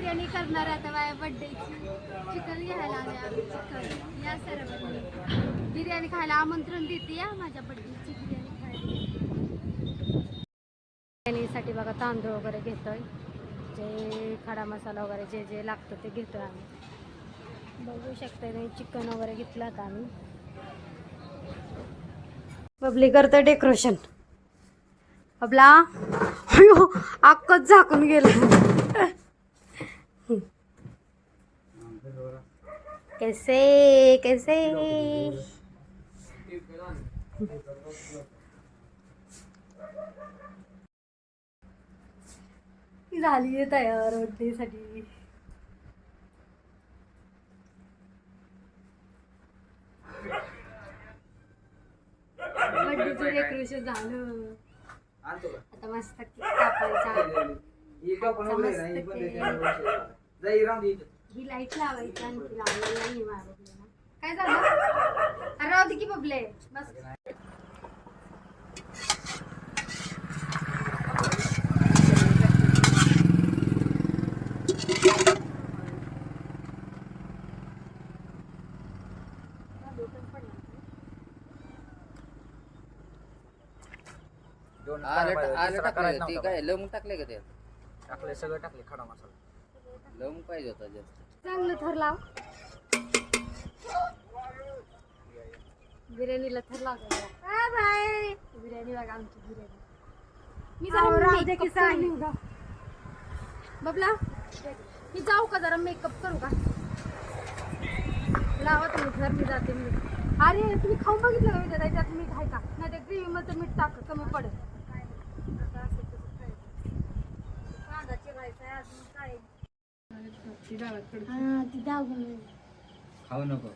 बिर्याणी करणार आता माझ्या बर्थडेची. चिकन घ्यायला आले आम्ही. चिकन या सर्वांनी बिर्याणी खायला आमंत्रण देते या माझ्या बर्थडेची बिर्याणी खायला. बिर्याणीसाठी बघा तांदूळ वगैरे घेतोय, जे खडा मसाला वगैरे जे जे लागतं ते घेतोय आम्ही. बघू शकता नाही चिकन वगैरे घेतलं आता आम्ही. बबली करतं डेकोरेशन. बबला अयो अक्कच झाकून गेलं. कैसे कैसे झाली आहे तयार बर्थडेसाठी. बर्थडेचं डेकोरेशन झालं. आता मस्त कापायचा. ही लाईट लावायची आणखी लावलेली नाही माझ्या. काय झालं अरे राहू दे की बबले बस. ती काय लवंग टाकले का त्यात? टाकले सगळं टाकले खडा मसाला. लवंग पाहिजे होता जास्त. चांगलं थर लाव. बिर्याणीला थर लावतो. बाय बिर्याणी बघा आमची बिर्याणी. मी जाऊ बबला मी जाऊ का जरा मेकअप करू का? लावा तुम्ही घर मी जाते. मी अरे तुम्ही खाऊन बघितलं का मी त्याच्यात मीठ आहे का? नाही त्या ग्रेव्ही मध्ये मीठ टाक कमी पडेल. खाऊ नको.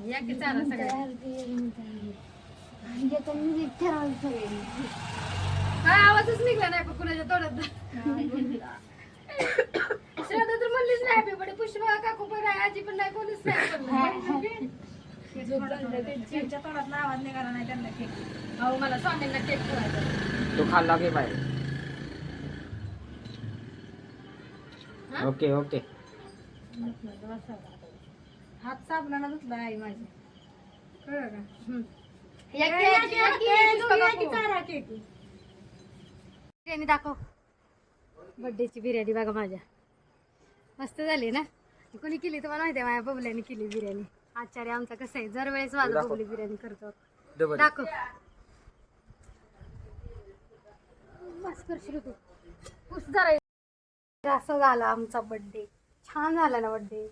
या की चारा सगळ्या काय आवाजच निघला नाही पण कुणाच्या तोंडात. श्रद्धा तर म्हणलीच नाही हॅपी बर्थडे. पुष्पा काकू पण आहे, आजी पण नाही, कोणीच नाही. त्यांच्या तोंडात आवाज निघाला नाही त्यांना केक. अहो मला स्वामींना केक ठेवायचा. तो खाल्ला की बाहेर. Okay okay. हात साबणाला धुतला आहे माझी. कळलं का? बिर्याणी दाखव. बर्थडेची बिर्याणी बघा माझ्या मस्त झाली ना. कोणी केली तुम्हाला माहिती आहे? माझ्या बबल्याने केली बिर्याणी. आचार्य आमचा कसं आहे दर वेळेस माझा बबली बिर्याणी करतो. दाखव बस करशील तू. पुस जरा. असं झाला आमचा बर्थडे. छान झाला ना बर्थडे.